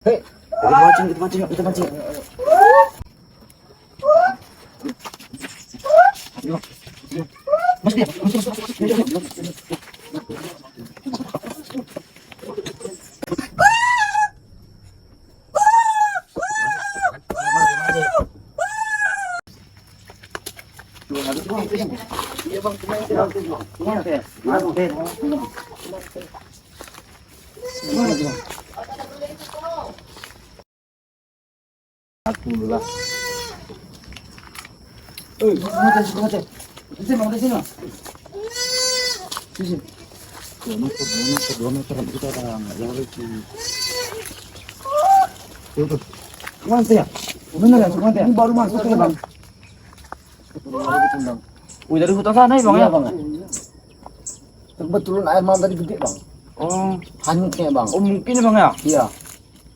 Hei, kita mancing, kita mancing. Mas dia, Alhamdulillah. Mata. Sini, Mas. Sini. 2 meter kita orang yang lucu. Tuh. Mantap ya? Benar ya, mantap. Ini baru masuk ya, Bang. Wih, dari hutan sana ya, Bang ya, Bang. Kebetulan air malam tadi gede, Bang. Oh, hanyutnya, Bang. Oh, mungkin ya, Bang ya? Iya.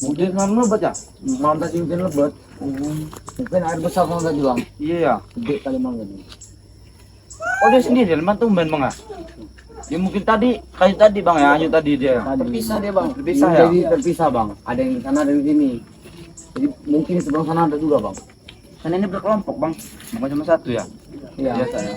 Mungkin malam lebat ya? Malam tadi mungkin lebat. Mungkin air besar malam tadi, Bang. Iya ya, gede kali malam tadi. Oh, dia sendiri leman tumben, Bang ya? Ya mungkin tadi kayu tadi, Bang ya, hanyut tadi dia. Terpisah dia, Bang. Terpisah ya? Jadi terpisah, Bang. Ada yang di sana, ada yang di sini. Jadi mungkin di sebelah sana ada juga, Bang. Kan ini berkelompok, Bang. Bukan cuma satu ya? Iya. Biasa ya.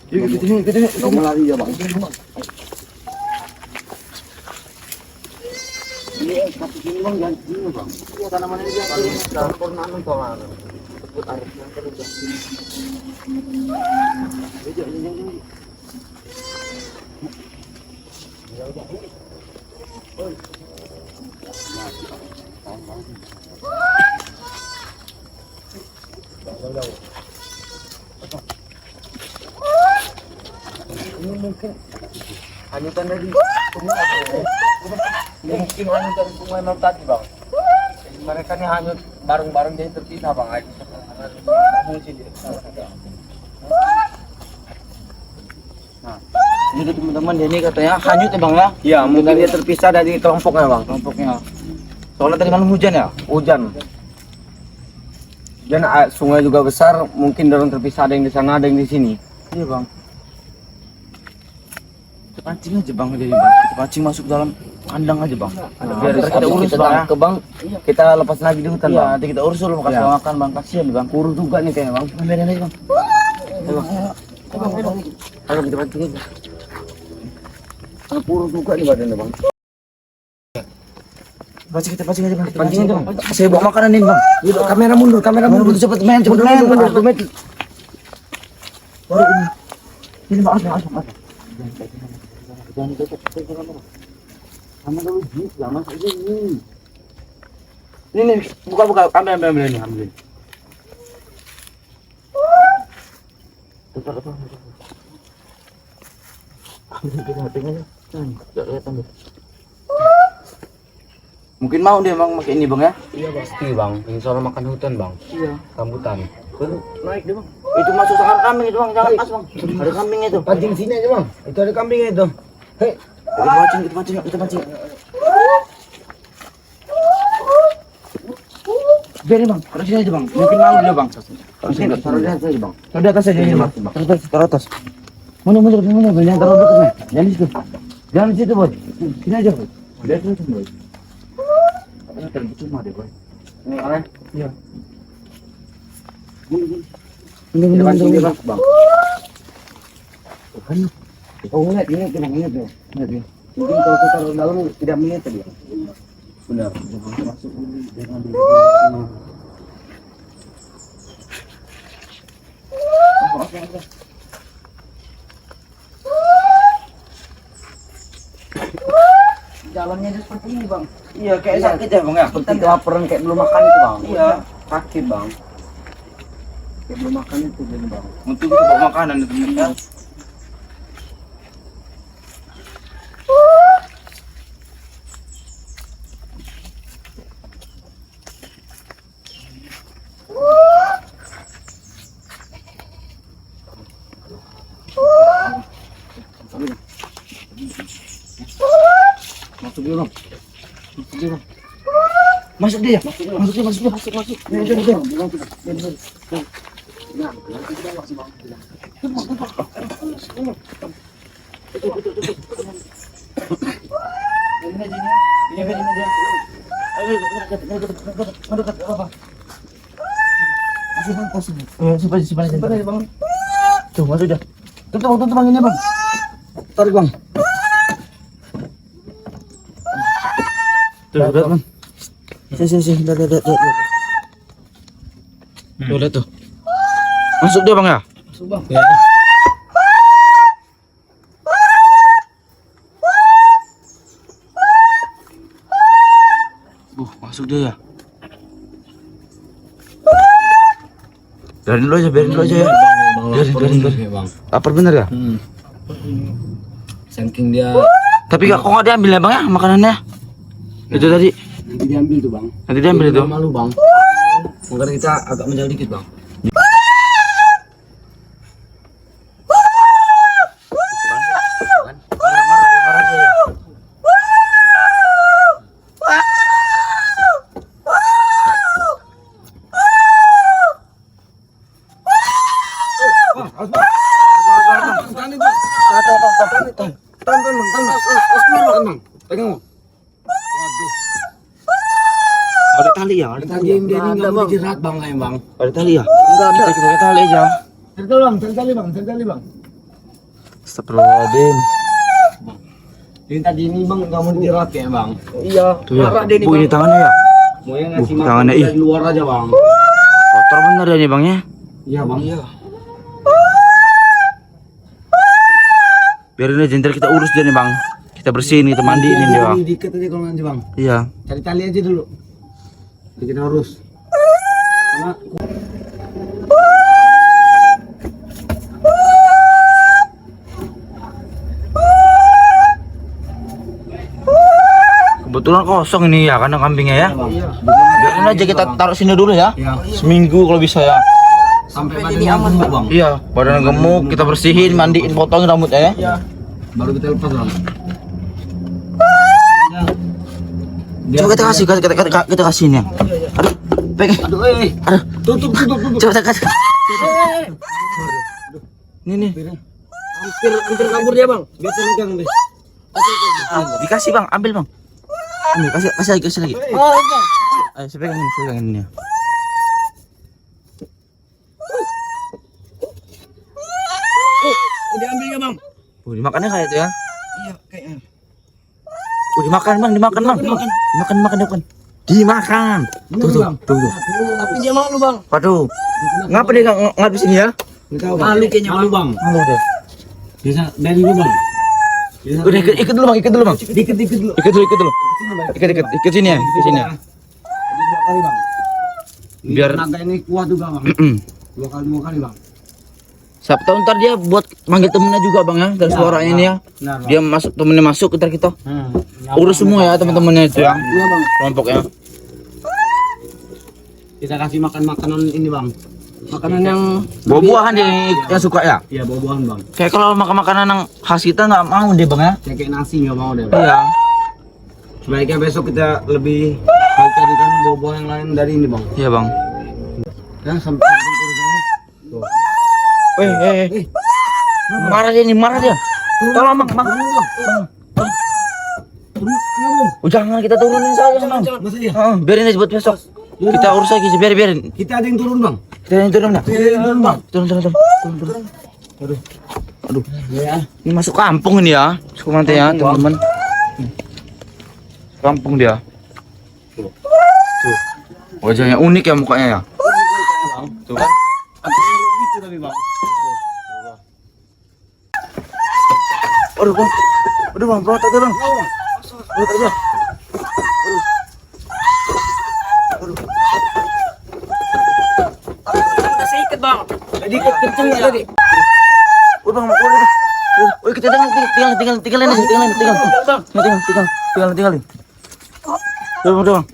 Jangan kamu lari ya, Bang. Ini satu sini, Bang, jangan sini, Bang. Iya, tanaman ini dia pornaan tolak. Sebut air yang terus. Ini mungkin hanyutan dari sungai, mungkin hanyutan sungai Nol tadi, Bang. Jadi mereka ini hanyut bareng-bareng jadi terpisah, Bang. Nah, ini teman-teman, ini katanya hanyut ya, Bang ya? Iya, mungkin dia terpisah dari kelompoknya, Bang. Kelompoknya. Soalnya tadi malam hujan ya? Hujan. Dan sungai juga besar, mungkin dorong terpisah, ada yang di sana, ada yang di sini. Iya, Bang. Kita pancing aja, Bang, jadi, Bang. Kita pancing masuk dalam kandang aja, Bang. Biar kita urus, Bang, ya. Bang, kita lepas lagi di hutan, Bang. Nanti kita urus dulu, kasih makan, Bang. Kasihan, Bang. Kurus juga nih kayaknya, Bang. Ambilin aja, Bang. Ayo, kita pancing aja. Kurus juga nih badannya, Bang. Kita pancing aja, Bang. Pancing aja, Bang. Saya bawa makanan ini, Bang. Kamera mundur, cepet main. Baru ini. Ini, Bang, asal. Jangan tutup kamera. Kamera dulu gitu, lama saja ini. Ini buka, ambil ini, ambil. Tutup. Ambil. Enggak kelihatan deh. Mungkin mau dia, Bang, pakai ini, Bang ya? Iya, pasti, Bang. Ini soal makan hutan, Bang. Iya. Rambutan. Naik deh, Bang. Itu masuk sarang kambing itu, Bang. Jangan pas, Bang. Ada kambing itu. Pancing sini aja, Bang. Itu ada kambing itu. Hei, kita mancing. Biarin, Bang. Taruh sini aja, Bang. Mungkin mau dia, Bang. Taruh di atas aja, Bang. Taruh di atas aja, Bang. Taruh atas. Mundur. Jangan taruh dekat, jangan di situ. Jangan di situ, Boy. Sini aja, Boy. Biar itu, Boy. Ini tercuma deh, Boy. Ini kalian? Iya. Ini pancing dia, Bang. Kan. Oh, lihat ini kena ingat tuh. Lihat ini. Mungkin kalau kita taruh dalam tidak melihat tadi. Benar. Masuk dulu dengan dulu. Jalannya seperti ini, Bang. Iya, kayak sakit ya, Bang ya. Seperti kelaparan kayak belum makan itu, Bang. Iya, sakit, Bang. Kayak belum makan itu, Bang. Untuk kita bawa makanan itu, ya. Masuk dia bang. Masuk dia bang. Masuk dia. Masuk. Simpan bang. Tuh masuk dia. Tutup bang ini bang. Tarik bang. Tuh lihat bang. Sini, lihat. Tuh lihat tuh. Masuk dia bang ya. Masuk bang. Ya. Masuk dia ya. Biarin dulu aja ya. Biarin. Lapar bener ya? Saking dia. Tapi kok nggak diambil ya bang ya makanannya? Itu tadi. Nanti diambil tuh bang. Nanti diambil itu. Malu bang. Makanya kita agak menjauh dikit bang. Ada tali ya? Ada tali dia ini nggak mau dijerat bang kayak bang. Ada tali ya? Enggak ada. Kita pakai tali aja. Cari tali bang. Astagfirullahaladzim. Ini tadi ini bang nggak mau dijerat ya bang. Iya. Tuh ya. Marah dia nih, Bu ini Bang. tangannya ya? Mau yang ngasih tangannya, makan ih. dari luar aja bang. Kotor bener ya nih bang ya? Iya bang. Iya. Biarin aja ntar kita urus dia nih bang. Kita bersihin, kita mandiin dia bang. Dikit aja kalau nanti bang. Iya. Cari tali aja dulu. Jadi kita urus. Karena Kebetulan kosong ini ya kandang kambingnya ya. Iya. Biarin aja kita taruh sini dulu ya. Iya. Seminggu kalau bisa ya. Sampai badannya aman bang. Iya, badan gemuk, kita bersihin, mandiin, potongin rambutnya ya. Iya. Baru kita lepas bang. Coba kita kasihin ya. Aduh, pegang. Aduh, Aduh, tutup. coba kita kasih. Nih. Hampir kabur dia bang. Biar saya pegang deh. Dikasih bang, ambil bang. Ambil, kasih lagi. Oh, bang. Ayo, saya pegangin ini ya. Udah ambil ya bang. Dimakannya kayak itu ya. Iya kayaknya. Dimakan bang. Dimakan. Tuh. Tapi dia malu bang. Waduh. Ngapa dia nggak ngabis ini ya? Malu kayaknya bang. Malu deh. Bisa dari dulu bang. Udah ikut dulu bang. Dikit dulu. Ikut dulu. Ikut sini ya. Ke sini ya. Jadi 2 kali bang. Biar- naga ini kuat juga bang. 2 kali bang. Siapa tahu ntar dia buat manggil temennya juga bang ya. Dan suaranya ini ya. Benar bang. Dia temennya masuk ntar kita urus semua ya teman-temannya itu ya. Iya bang. Kelompoknya. Kita kasih makan makanan ini bang. Makanan yang Buah-buahan dia yang suka ya. Iya buah-buahan bang. Kayak kalau makan makanan yang khas kita nggak mau deh bang ya. Kayak nasi nggak mau deh bang. Iya. Sebaiknya besok kita lebih baik carikan buah-buah yang lain dari ini bang. Iya bang. Ya sampai tuh. Marah dia. Tolong bang. Oh, jangan kita turunin saja bang. Masa iya? Biarin aja buat besok. Kita urus lagi, biarin. Kita ada yang turun bang. Kita yang turun dah. Turun bang. Turun. Aduh. Ya. Ini masuk kampung ini ya. Nanti ya teman-teman. Kampung dia. Tuh. Wajahnya unik ya mukanya ya. Tuh kan. Gitu tapi bang. Aduh bang, berat aja bang. Berat aja. Udah seikat bang. Jadi kenceng ya tadi. Udah bang, udah. Oh, kita tinggalin aja, tinggalin. Tinggalin. Udah bang.